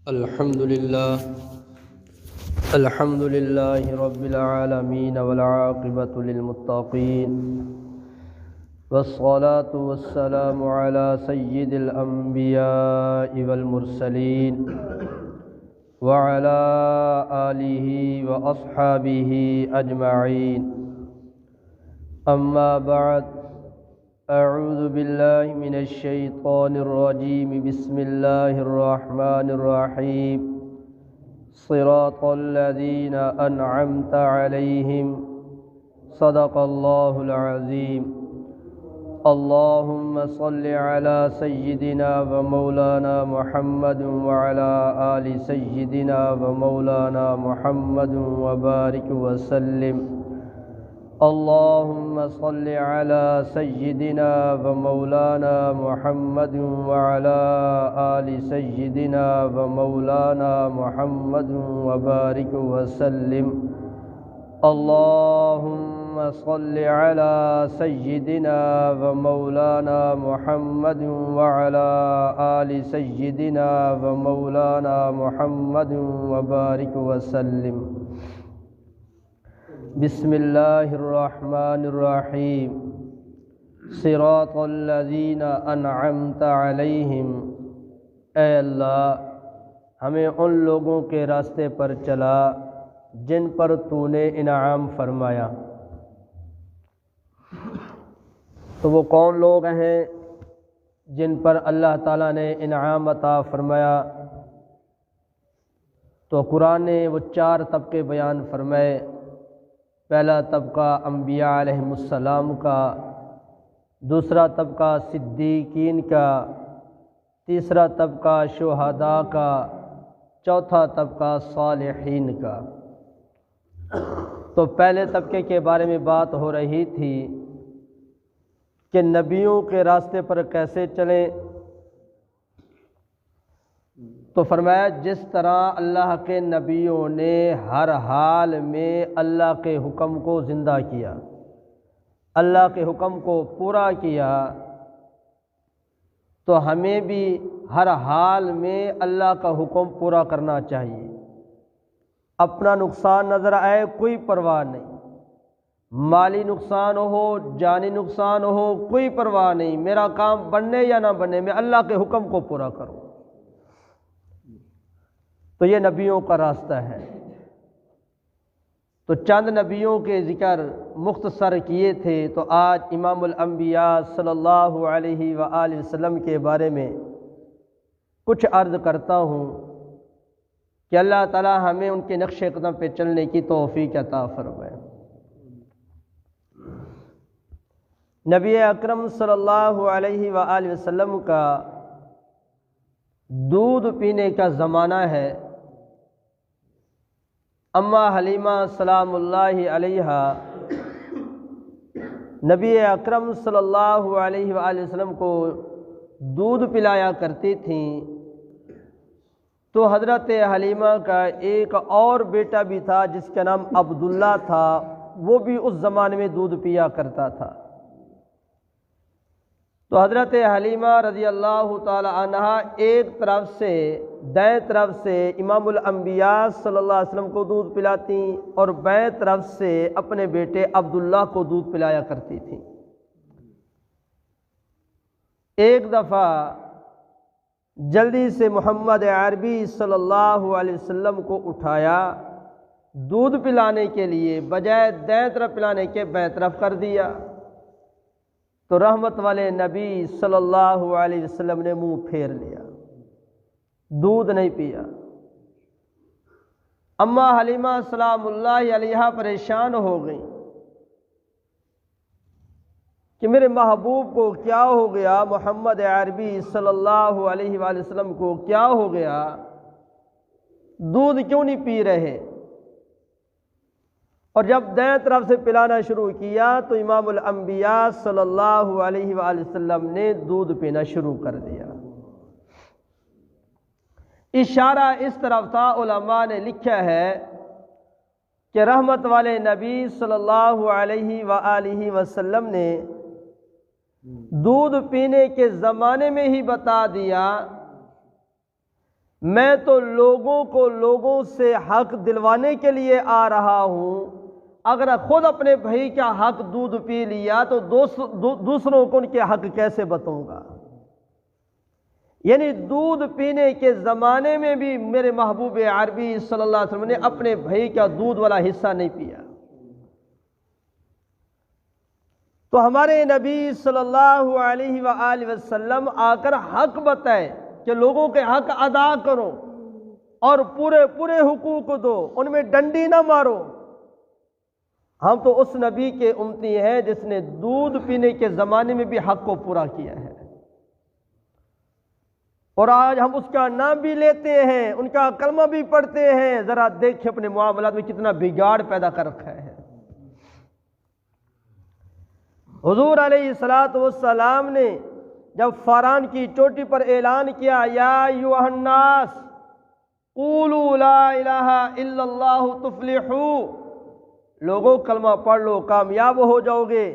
الحمد لله رب العالمين والعاقبة للمتقين والصلاة والسلام على سيد الأنبياء والمرسلين وعلى آله وأصحابه أجمعين. أما بعد، أعوذ بالله من الشيطان الرجيم. بسم الله الرحمن الرحيم. صراط الذين أنعمت عليهم صدق الله العظيم. اللهم صل على سيدنا ومولانا محمد وعلى آل سيدنا ومولانا محمد وبارك وسلم. اللهم صل على سيدنا ومولانا محمد وعلى آل سيدنا ومولانا محمد وبارك وسلم. اللهم صل على سيدنا ومولانا محمد وعلى آل سيدنا ومولانا محمد وبارك وسلم. بسم اللہ الرحمن الرحیم. صراط الذین انعمت علیہم. اے اللہ، ہمیں ان لوگوں کے راستے پر چلا جن پر تو نے انعام فرمایا. تو وہ کون لوگ ہیں جن پر اللہ تعالیٰ نے انعام عطا فرمایا؟ تو قرآن نے وہ 4 طبقے بیان فرمائے. پہلا طبقہ انبیاء علیہم السلام کا، دوسرا طبقہ صدیقین کا، تیسرا طبقہ شہداء کا، چوتھا طبقہ صالحین کا. تو پہلے طبقے کے بارے میں بات ہو رہی تھی کہ نبیوں کے راستے پر کیسے چلیں. تو فرمایا جس طرح اللہ کے نبیوں نے ہر حال میں اللہ کے حکم کو زندہ کیا، اللہ کے حکم کو پورا کیا، تو ہمیں بھی ہر حال میں اللہ کا حکم پورا کرنا چاہیے. اپنا نقصان نظر آئے کوئی پرواہ نہیں، مالی نقصان ہو، جانی نقصان ہو، کوئی پرواہ نہیں. میرا کام بننے یا نہ بننے، میں اللہ کے حکم کو پورا کروں. تو یہ نبیوں کا راستہ ہے. تو چند نبیوں کے ذکر مختصر کیے تھے. تو آج امام الانبیاء صلی اللہ علیہ وآلہ وسلم کے بارے میں کچھ عرض کرتا ہوں کہ اللہ تعالی ہمیں ان کے نقش قدم پہ چلنے کی توفیق عطا فرمائے. نبی اکرم صلی اللہ علیہ وآلہ وسلم کا دودھ پینے کا زمانہ ہے. اماں حلیمہ سلام اللہ علیہا نبی اکرم صلی اللہ علیہ وآلہ وسلم کو دودھ پلایا کرتی تھیں. تو حضرت حلیمہ کا ایک اور بیٹا بھی تھا جس کا نام عبداللہ تھا، وہ بھی اس زمانے میں دودھ پیا کرتا تھا. تو حضرت حلیمہ رضی اللہ تعالی عنہ ایک طرف سے دائیں طرف سے امام الانبیاء صلی اللہ علیہ وسلم کو دودھ پلاتی اور بائیں طرف سے اپنے بیٹے عبداللہ کو دودھ پلایا کرتی تھیں. ایک دفعہ جلدی سے محمد عربی صلی اللہ علیہ وسلم کو اٹھایا، دودھ پلانے کے لیے بجائے دائیں طرف پلانے کے بائیں طرف کر دیا. تو رحمت والے نبی صلی اللہ علیہ وسلم نے منہ پھیر لیا، دودھ نہیں پیا. اماں حلیمہ سلام اللہ علیہا پریشان ہو گئیں کہ میرے محبوب کو کیا ہو گیا، محمد عربی صلی اللہ علیہ وآلہ وسلم کو کیا ہو گیا، دودھ کیوں نہیں پی رہے. اور جب دائیں طرف سے پلانا شروع کیا تو امام الانبیاء صلی اللہ علیہ وآلہ وسلم نے دودھ پینا شروع کر دیا. اشارہ اس طرف تھا، علماء نے لکھا ہے کہ رحمت والے نبی صلی اللہ علیہ وآلہ وسلم نے دودھ پینے کے زمانے میں ہی بتا دیا میں تو لوگوں کو لوگوں سے حق دلوانے کے لیے آ رہا ہوں، اگر خود اپنے بھائی کا حق دودھ پی لیا تو دوسروں کو ان کے حق کیسے بتاؤں گا؟ یعنی دودھ پینے کے زمانے میں بھی میرے محبوب عربی صلی اللہ علیہ وسلم نے اپنے بھائی کا دودھ والا حصہ نہیں پیا۔ تو ہمارے نبی صلی اللہ علیہ وآلہ وسلم آ کر حق بتائے کہ لوگوں کے حق ادا کرو اور پورے حقوق دو، ان میں ڈنڈی نہ مارو۔ ہم تو اس نبی کے امتی ہیں جس نے دودھ پینے کے زمانے میں بھی حق کو پورا کیا ہے، اور آج ہم اس کا نام بھی لیتے ہیں، ان کا کلمہ بھی پڑھتے ہیں۔ ذرا دیکھیں اپنے معاملات میں کتنا بگاڑ پیدا کر رکھا ہے۔ حضور علیہ السلام نے جب فاران کی چوٹی پر اعلان کیا، یا ایھا الناس قولوا لا الہ الا اللہ تفلحوا، لوگوں کلمہ پڑھ لو کامیاب ہو جاؤ گے،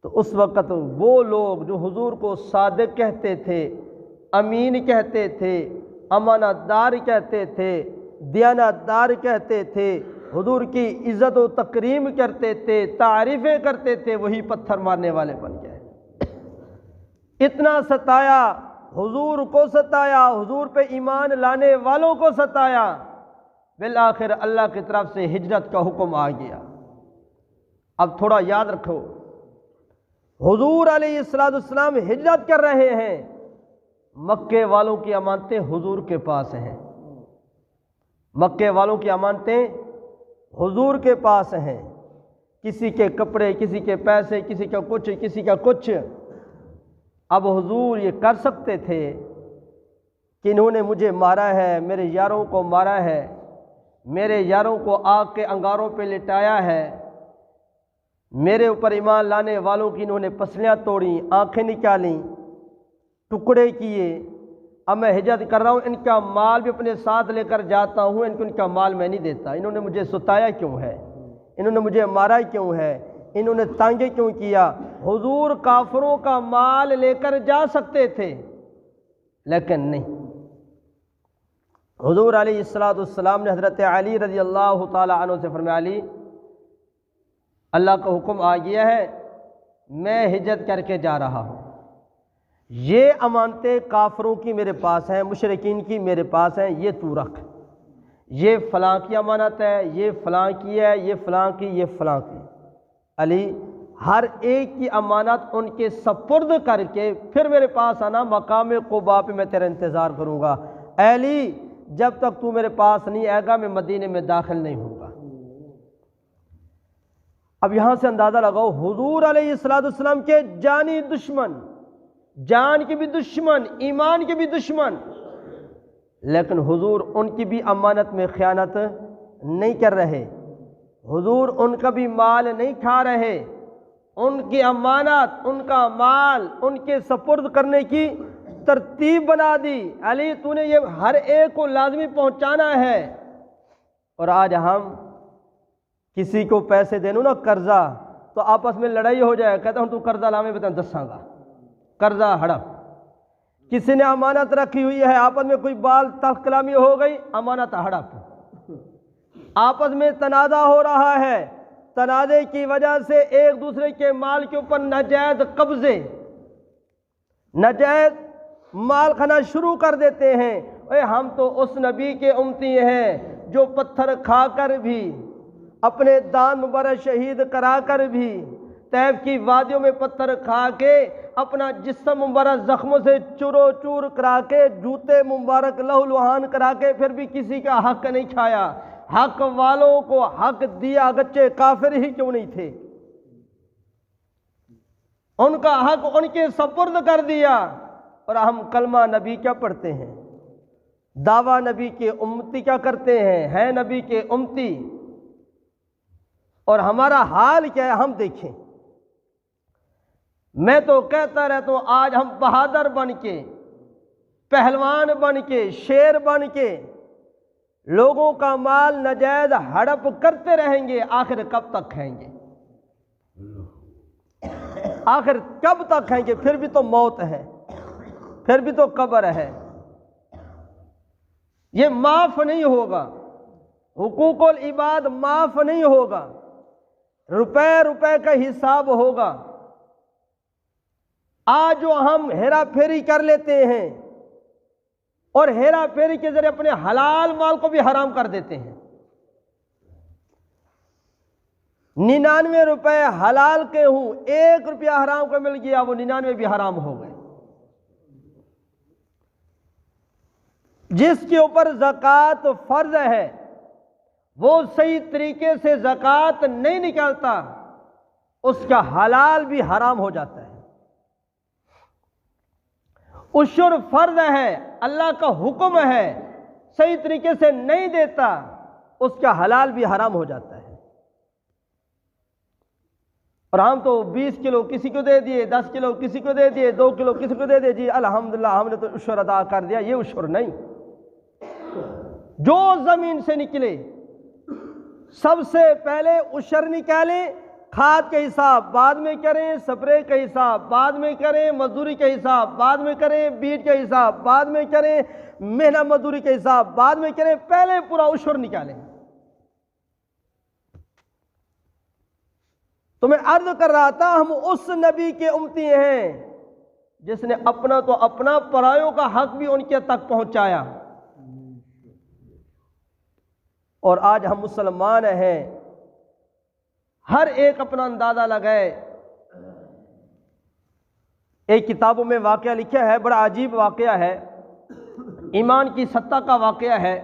تو اس وقت وہ لوگ جو حضور کو صادق کہتے تھے، امین کہتے تھے، امانت دار کہتے تھے، دیانت دار کہتے تھے، حضور کی عزت و تکریم کرتے تھے، تعریفیں کرتے تھے، وہی پتھر مارنے والے بن گئے۔ اتنا ستایا، حضور کو ستایا، حضور پہ ایمان لانے والوں کو ستایا، بالآخر اللہ کی طرف سے ہجرت کا حکم آ گیا۔ اب تھوڑا یاد رکھو، حضور علیہ السلام ہجرت کر رہے ہیں، مکے والوں کی امانتیں حضور کے پاس ہیں، مکے والوں کی امانتیں حضور کے پاس ہیں، کسی کے کپڑے، کسی کے پیسے، کسی کا کچھ، کسی کا کچھ۔ اب حضور یہ کر سکتے تھے کہ انہوں نے مجھے مارا ہے، میرے یاروں کو مارا ہے، میرے یاروں کو آگ کے انگاروں پہ لٹایا ہے، میرے اوپر ایمان لانے والوں کی انہوں نے پسلیاں توڑیں، آنکھیں نکالیں، ٹکڑے کیے، اب میں ہجرت کر رہا ہوں، ان کا مال بھی اپنے ساتھ لے کر جاتا ہوں، ان کا مال میں نہیں دیتا۔ انہوں نے مجھے ستایا کیوں ہے؟ انہوں نے مجھے مارا کیوں ہے؟ انہوں نے تانگے کیوں کیا؟ حضور کافروں کا مال لے کر جا سکتے تھے، لیکن نہیں۔ حضور علیہ السلام نے حضرت علی رضی اللہ تعالی عنہ سے فرمایا، علی، اللہ کا حکم آ گیا ہے، میں ہجرت کر کے جا رہا ہوں، یہ امانتیں کافروں کی میرے پاس ہیں، مشرکین کی میرے پاس ہیں، یہ تو رکھ، یہ فلاں کی امانت ہے، یہ فلاں کی ہے، یہ فلاں کی، یہ فلاں کی۔ علی، ہر ایک کی امانت ان کے سپرد کر کے پھر میرے پاس آنا، مقام قباء پہ میں تیرا انتظار کروں گا۔ اے علی، جب تک تو میرے پاس نہیں آئے گا میں مدینے میں داخل نہیں ہوں گا۔ اب یہاں سے اندازہ لگاؤ، حضور علیہ السلام کے جانی دشمن، جان کے بھی دشمن، ایمان کے بھی دشمن، لیکن حضور ان کی بھی امانت میں خیانت نہیں کر رہے، حضور ان کا بھی مال نہیں کھا رہے، ان کی امانت، ان کا مال ان کے سپرد کرنے کی ترتیب بنا دی۔ علی، تو نے یہ ہر ایک کو لازمی پہنچانا ہے۔ اور آج ہم کسی کو پیسے دینو نا قرضہ، تو آپس میں لڑائی ہو جائے، کہتا ہوں تو قرضہ لامے بتا دساں گا، قرضہ ہڑپ۔ کسی نے امانت رکھی ہوئی ہے، آپس میں کوئی بال تلخ کلامی ہو گئی، امانت ہڑپ۔ آپس میں تنازع ہو رہا ہے، تنازع کی وجہ سے ایک دوسرے کے مال کے اوپر ناجائز قبضے، ناجائز مال کھانا شروع کر دیتے ہیں۔ اے ہم تو اس نبی کے امتی ہیں جو پتھر کھا کر بھی، اپنے دان مبارک شہید کرا کر بھی، طیف کی وادیوں میں پتھر کھا کے، اپنا جسم مبارک زخموں سے چورو چور کرا کے، جوتے مبارک لہو لہان کرا کے، پھر بھی کسی کا حق نہیں کھایا۔ حق والوں کو حق دیا، اگرچہ کافر ہی کیوں نہیں تھے، ان کا حق ان کے سپرد کر دیا۔ اور ہم کلمہ نبی کیا پڑھتے ہیں، دعویٰ نبی کے امتی کیا کرتے ہیں نبی کے امتی، اور ہمارا حال کیا ہے ہم دیکھیں۔ میں تو کہتا رہتا ہوں، آج ہم بہادر بن کے، پہلوان بن کے، شیر بن کے لوگوں کا مال ناجائز ہڑپ کرتے رہیں گے، آخر کب تک کھائیں گے؟ آخر کب تک کھائیں گے؟ پھر بھی تو موت ہے، پھر بھی تو قبر ہے۔ یہ معاف نہیں ہوگا، حقوق العباد معاف نہیں ہوگا، روپے روپے کا حساب ہوگا۔ آج جو ہم ہیرا پھیری کر لیتے ہیں اور ہیرا پھیری کے ذریعے اپنے حلال مال کو بھی حرام کر دیتے ہیں۔ 99 روپے حلال کے ہوں، 1 روپیہ حرام کو مل گیا، وہ 99 بھی حرام ہو گئے۔ جس کے اوپر زکوٰۃ فرض ہے وہ صحیح طریقے سے زکوٰۃ نہیں نکالتا، اس کا حلال بھی حرام ہو جاتا ہے۔ عشر فرض ہے، اللہ کا حکم ہے، صحیح طریقے سے نہیں دیتا، اس کا حلال بھی حرام ہو جاتا ہے۔ اور ہم تو 20 کلو کسی کو دے دیے، 10 کلو کسی کو دے دیے، 2 کلو کسی کو دے دیے، جی الحمدللہ ہم نے تو عشر ادا کر دیا۔ یہ عشر نہیں، جو زمین سے نکلے سب سے پہلے عشر نکالیں، کھاد کا حساب بعد میں کریں، سپرے کا حساب بعد میں کریں، مزدوری کا حساب بعد میں کریں، بیج کا حساب بعد میں کریں، محنت مزدوری کا حساب بعد میں کریں، پہلے پورا عشر نکالیں۔ تو میں عرض کر رہا تھا، ہم اس نبی کے امتی ہیں جس نے اپنا تو اپنا، پرایوں کا حق بھی ان کے تک پہنچایا۔ اور آج ہم مسلمان ہیں، ہر ایک اپنا اندازہ لگائے۔ ایک کتابوں میں واقعہ لکھا ہے، بڑا عجیب واقعہ ہے، ایمان کی سطح کا واقعہ ہے۔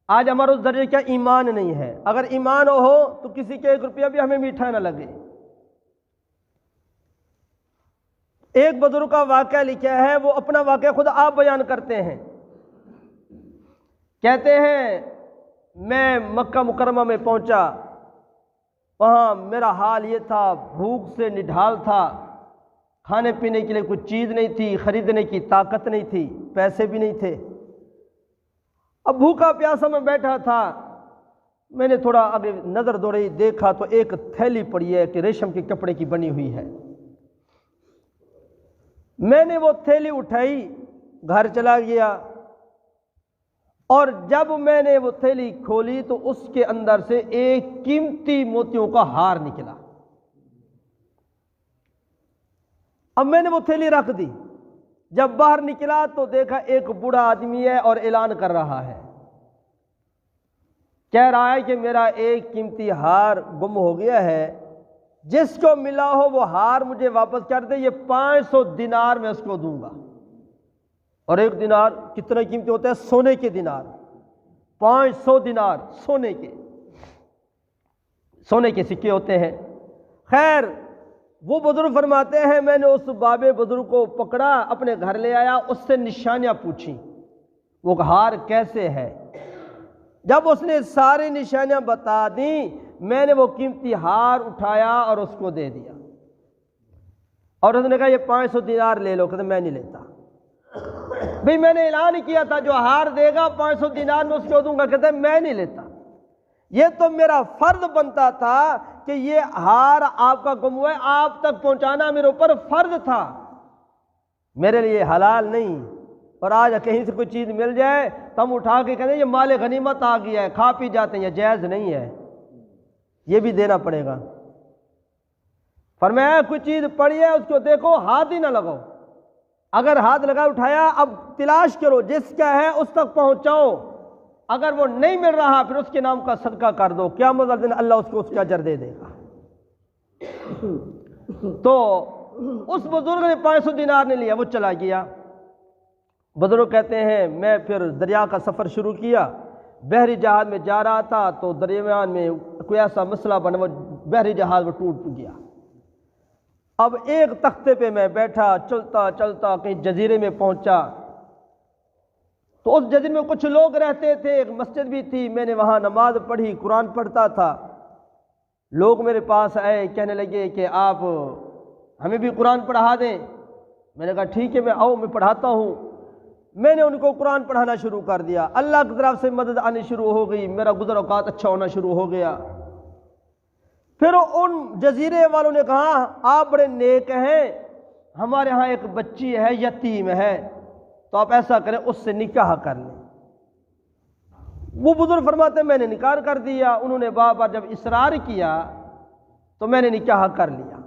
آج ہمارا اس درجے کا ایمان نہیں ہے، اگر ایمان ہو تو کسی کے 1 روپیہ بھی ہمیں میٹھا نہ لگے۔ ایک بزرگ کا واقعہ لکھا ہے، وہ اپنا واقعہ خود آپ بیان کرتے ہیں، کہتے ہیں میں مکہ مکرمہ میں پہنچا، وہاں میرا حال یہ تھا، بھوک سے نڈھال تھا، کھانے پینے کے لیے کچھ چیز نہیں تھی، خریدنے کی طاقت نہیں تھی، پیسے بھی نہیں تھے۔ اب بھوکا پیاسا میں بیٹھا تھا، میں نے تھوڑا آگے نظر دوڑی، دیکھا تو ایک تھیلی پڑی ہے کہ ریشم کے کپڑے کی بنی ہوئی ہے۔ میں نے وہ تھیلی اٹھائی، گھر چلا گیا، اور جب میں نے وہ تھیلی کھولی تو اس کے اندر سے ایک قیمتی موتیوں کا ہار نکلا۔ اب میں نے وہ تھیلی رکھ دی، جب باہر نکلا تو دیکھا ایک بوڑھا آدمی ہے اور اعلان کر رہا ہے، کہہ رہا ہے کہ میرا ایک قیمتی ہار گم ہو گیا ہے، جس کو ملا ہو وہ ہار مجھے واپس کر دے، یہ 500 دینار میں اس کو دوں گا۔ اور 1 دینار کتنا قیمتی ہوتا ہے؟ سونے کے دینار، 500 دینار سونے کے سکے ہوتے ہیں۔ خیر، وہ بزرگ فرماتے ہیں میں نے اس باب بزرگ کو پکڑا، اپنے گھر لے آیا، اس سے نشانیاں پوچھی، وہ ہار کیسے ہے۔ جب اس نے ساری نشانیاں بتا دیں، میں نے وہ قیمتی ہار اٹھایا اور اس کو دے دیا، اور اس نے کہا یہ 500 دینار لے لو۔ کہتے میں نہیں لیتا بھئی، میں نے اعلان کیا تھا جو ہار دے گا 500 دینار میں اس کو دوں گا۔ کہتے میں نہیں لیتا، یہ تو میرا فرض بنتا تھا کہ یہ ہار آپ کا گم ہوا ہے، آپ تک پہنچانا میرے اوپر فرض تھا، میرے لیے حلال نہیں۔ اور آج کہیں سے کوئی چیز مل جائے تو ہم اٹھا کے کہتے ہیں یہ مال غنیمت آ گیا ہے، کھا پی جاتے ہیں، یہ جائز نہیں ہے، یہ بھی دینا پڑے گا۔ فرمایا کوئی چیز پڑی ہے اس کو دیکھو، ہاتھ ہی نہ لگاؤ، اگر ہاتھ لگا اٹھایا اب تلاش کرو، جس کا ہے اس تک پہنچاؤ، اگر وہ نہیں مل رہا پھر اس کے نام کا صدقہ کر دو، قیامت والے دن اللہ اس کو اس کا اجر دے دے گا۔ تو اس بزرگ نے 500 دینار نے لیا، وہ چلا گیا۔ بزرگ کہتے ہیں میں پھر دریا کا سفر شروع کیا، بحری جہاز میں جا رہا تھا تو درمیان میں کوئی ایسا مسئلہ بنا، وہ بحری جہاز وہ ٹوٹ گیا۔ اب ایک تختے پہ میں بیٹھا، چلتا چلتا کہیں جزیرے میں پہنچا، تو اس جزیرے میں کچھ لوگ رہتے تھے، ایک مسجد بھی تھی، میں نے وہاں نماز پڑھی، قرآن پڑھتا تھا۔ لوگ میرے پاس آئے، کہنے لگے کہ آپ ہمیں بھی قرآن پڑھا دیں۔ میں نے کہا ٹھیک ہے، میں آؤ میں پڑھاتا ہوں۔ میں نے ان کو قرآن پڑھانا شروع کر دیا، اللہ کی طرف سے مدد آنی شروع ہو گئی، میرا گزر اوقات اچھا ہونا شروع ہو گیا۔ پھر ان جزیرے والوں نے کہا آپ بڑے نیک ہیں، ہمارے ہاں ایک بچی ہے، یتیم ہے، تو آپ ایسا کریں اس سے نکاح کر لیں۔ وہ بزرگ فرماتے ہیں میں نے نکاح کر دیا، انہوں نے بار بار جب اصرار کیا تو میں نے نکاح کر لیا۔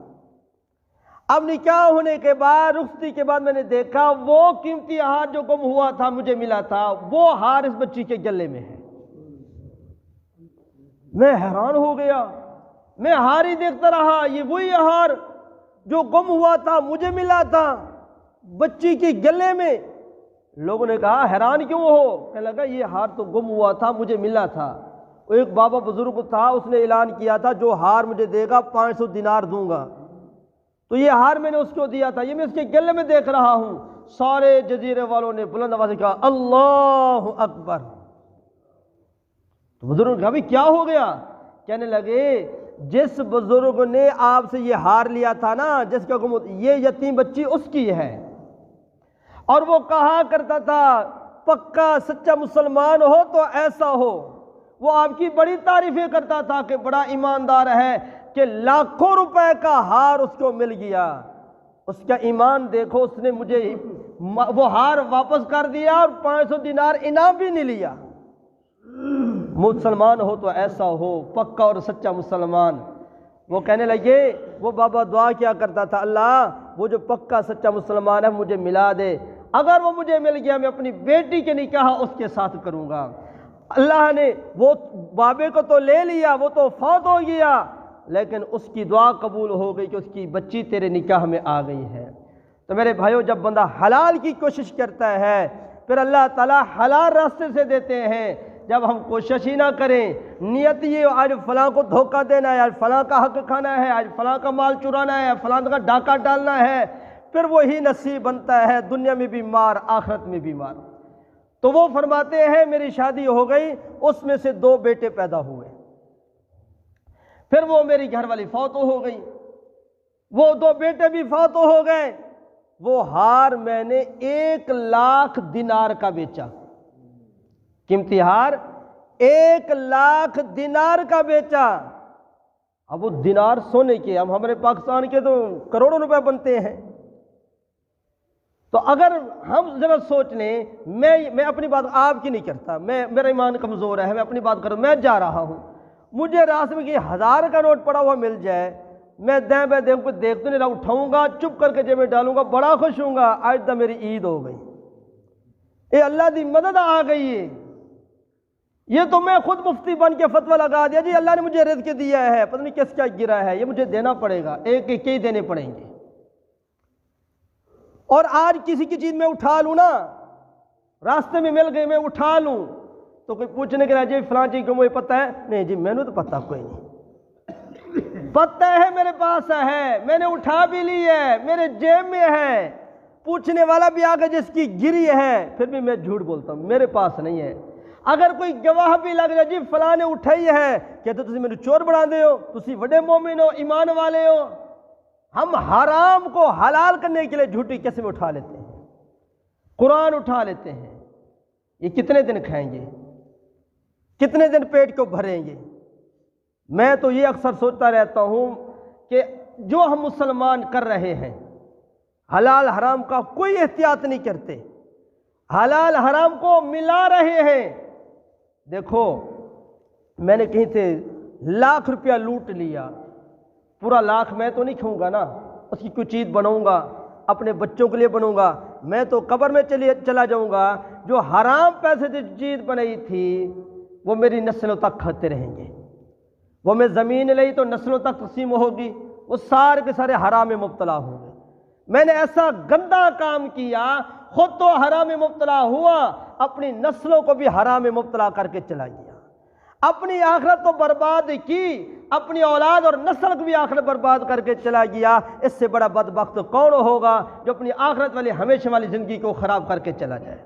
اب نکاح ہونے کے بعد، رخصتی کے بعد میں نے دیکھا وہ قیمتی ہار جو گم ہوا تھا مجھے ملا تھا، وہ ہار اس بچی کے گلے میں ہے۔ میں حیران ہو گیا، میں ہار ہی دیکھتا رہا، یہ وہی ہار جو گم ہوا تھا مجھے ملا تھا بچی کے گلے میں۔ لوگوں نے کہا حیران کیوں ہو؟ کہنے لگا یہ ہار تو گم ہوا تھا مجھے ملا تھا۔ ایک بابا بزرگ تھا، اس نے اعلان کیا تھا جو ہار مجھے دے گا 500 دینار دوں گا، تو یہ ہار میں نے اس کو دیا تھا، یہ میں اس کے گلے میں دیکھ رہا ہوں۔ سارے جزیرے والوں نے بلند آواز سے کہا اللہ اکبر۔ تو بزرگ نے کہا بھی کیا ہو گیا؟ کہنے لگے جس بزرگ نے آپ سے یہ ہار لیا تھا نا، جس کا یہ یتیم بچی اس کی ہے، اور وہ کہا کرتا تھا پکا سچا مسلمان ہو تو ایسا ہو۔ وہ آپ کی بڑی تعریفیں کرتا تھا کہ بڑا ایماندار ہے، کہ لاکھوں روپے کا ہار اس کو مل گیا۔ اس کا ایمان دیکھو، اس نے مجھے وہ ہار واپس کر دیا اور 500 دینار انعام بھی نہیں لیا۔ مسلمان ہو تو ایسا ہو، پکا اور سچا مسلمان۔ وہ کہنے لگے، وہ بابا دعا کیا کرتا تھا اللہ وہ جو پکا سچا مسلمان ہے مجھے ملا دے، اگر وہ مجھے مل گیا میں اپنی بیٹی کے نکاح اس کے ساتھ کروں گا۔ اللہ نے وہ بابے کو تو لے لیا، وہ تو فوت ہو گیا، لیکن اس کی دعا قبول ہو گئی کہ اس کی بچی تیرے نکاح میں آ گئی ہے۔ تو میرے بھائیو، جب بندہ حلال کی کوشش کرتا ہے پھر اللہ تعالیٰ حلال راستے سے دیتے ہیں۔ جب ہم کوشش ہی نہ کریں، نیت یہ آج فلاں کو دھوکہ دینا ہے، آج فلاں کا حق کھانا ہے، آج فلاں کا مال چرانا ہے، فلاں کا ڈاکہ ڈالنا ہے، پھر وہی نصیب بنتا ہے، دنیا میں بھی مار آخرت میں بھی مار۔ تو وہ فرماتے ہیں میری شادی ہو گئی، اس میں سے 2 بیٹے پیدا ہوئے، پھر وہ میری گھر والی فوت ہو گئی، وہ 2 بیٹے بھی فوت ہو گئے۔ وہ ہار میں نے 1 لاکھ دینار کا بیچا، قیمتی ہار 1 لاکھ دینار کا بیچا۔ اب وہ دینار سونے کے، اب ہمارے پاکستان کے تو کروڑوں روپے بنتے ہیں۔ تو اگر ہم ذرا سوچ لیں، میں اپنی بات آپ کی نہیں کرتا، میرا ایمان کمزور ہے، میں اپنی بات کروں، میں جا رہا ہوں، مجھے راستے میں کہ 1000 کا نوٹ پڑا ہوا مل جائے، میں دائیں بائیں دیکھ کچھ دیکھ تو نہیں رہا، اٹھاؤں گا چپ کر کے جیب میں ڈالوں گا، بڑا خوش ہوں گا آج تو میری عید ہو گئی، اے اللہ دی مدد آ گئی ہے۔ یہ تو میں خود مفتی بن کے فتویٰ لگا دیا جی اللہ نے مجھے رزق دیا ہے، پتہ نہیں کس کا گرا ہے، یہ مجھے دینا پڑے گا، ایک ایک ہی دینے پڑیں گے۔ اور آج کسی کی چیز میں اٹھا لوں نا، راستے میں مل گئی میں اٹھا لوں، تو کوئی پوچھنے کے لیے جی فلاں چیز کو مجھے پتہ ہے؟ نہیں جی میں نے تو پتہ کوئی نہیں، پتہ ہے میرے پاس ہے، میں نے اٹھا بھی لی ہے، میرے جیب میں ہے، پوچھنے والا بھی آگے جس کی گری ہے پھر بھی میں جھوٹ بولتا ہوں میرے پاس نہیں ہے۔ اگر کوئی گواہ بھی لگ جائے جی فلاں نے اٹھائی ہے، کہتے تسی میرے چور بنا دے ہو، تسی بڑے مومن ہو، ایمان والے ہو۔ ہم حرام کو حلال کرنے کے لیے جھوٹی قسم اٹھا لیتے ہیں، قرآن اٹھا لیتے ہیں، یہ کتنے دن کھائیں گے، کتنے دن پیٹ کو بھریں گے؟ میں تو یہ اکثر سوچتا رہتا ہوں کہ جو ہم مسلمان کر رہے ہیں، حلال حرام کا کوئی احتیاط نہیں کرتے، حلال حرام کو ملا رہے ہیں۔ دیکھو میں نے کہیں سے 1,00,000 روپیہ لوٹ لیا، پورا 1,00,000 میں تو نہیں کھاؤں گا نا، اس کی کوئی چیز بناؤں گا، اپنے بچوں کے لیے بناؤں گا، میں تو قبر میں چلا جاؤں گا۔ جو حرام پیسے سے چیز بنائی تھی وہ میری نسلوں تک کھاتے رہیں گے، وہ میں زمین لی تو نسلوں تک تقسیم ہوگی، وہ سارے کے سارے حرام میں مبتلا ہوں گے۔ میں نے ایسا گندا کام کیا، خود تو حرام میں مبتلا ہوا، اپنی نسلوں کو بھی حرام میں مبتلا کر کے چلا گیا، اپنی آخرت تو برباد کی، اپنی اولاد اور نسل کو بھی آخرت برباد کر کے چلا گیا۔ اس سے بڑا بدبخت کون ہوگا جو اپنی آخرت والی ہمیشہ والی زندگی کو خراب کر کے چلا جائے؟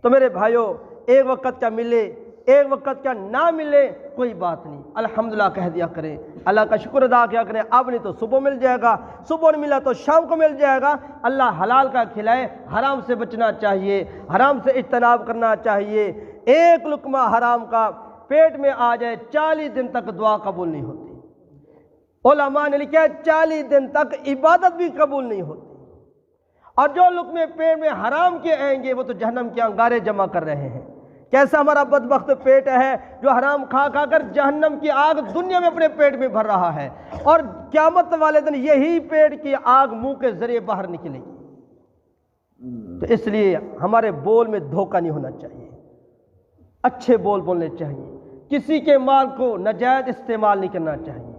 تو میرے بھائیوں، ایک وقت کا ملے ایک وقت کا نہ ملے کوئی بات نہیں، الحمدللہ کہہ دیا کریں، اللہ کا شکر ادا کیا کریں، اب نہیں تو صبح مل جائے گا، صبح نہیں ملا تو شام کو مل جائے گا۔ اللہ حلال کا کھلائے، حرام سے بچنا چاہیے، حرام سے اجتناب کرنا چاہیے۔ ایک لقمہ حرام کا پیٹ میں آ جائے 40 دن تک دعا قبول نہیں ہوتی، علماء نے لکھا ہے 40 دن تک عبادت بھی قبول نہیں ہوتی۔ اور جو لقمے پیٹ میں حرام کے آئیں گے وہ تو جہنم کے انگارے جمع کر رہے ہیں، کیسا ہمارا بدبخت پیٹ ہے جو حرام کھا کھا کر جہنم کی آگ دنیا میں اپنے پیٹ میں بھر رہا ہے، اور قیامت والے دن یہی پیٹ کی آگ منہ کے ذریعے باہر نکلے گی۔ تو اس لیے ہمارے بول میں دھوکہ نہیں ہونا چاہیے، اچھے بول بولنے چاہیے، کسی کے مال کو ناجائز استعمال نہیں کرنا چاہیے،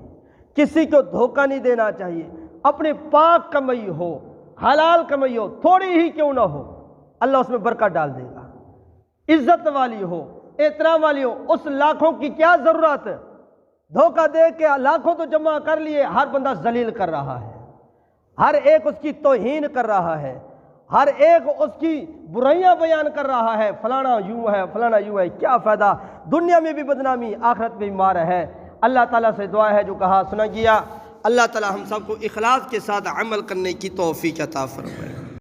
کسی کو دھوکہ نہیں دینا چاہیے، اپنے پاک کمائی ہو، حلال کمائی ہو، تھوڑی ہی کیوں نہ ہو، اللہ اس میں برکت ڈال دے گا۔ عزت والی ہو، احترام والی ہو، اس لاکھوں کی کیا ضرورت؟ دھوکہ دے کے لاکھوں تو جمع کر لیے، ہر بندہ ذلیل کر رہا ہے، ہر ایک اس کی توہین کر رہا ہے، ہر ایک اس کی برائیاں بیان کر رہا ہے، فلانا یوں ہے، فلانا یوں ہے، کیا فائدہ؟ دنیا میں بھی بدنامی، آخرت میں بھی مار ہے۔ اللہ تعالیٰ سے دعا ہے جو کہا سنا گیا، اللہ تعالیٰ ہم سب کو اخلاص کے ساتھ عمل کرنے کی توفیق عطا فرمائے۔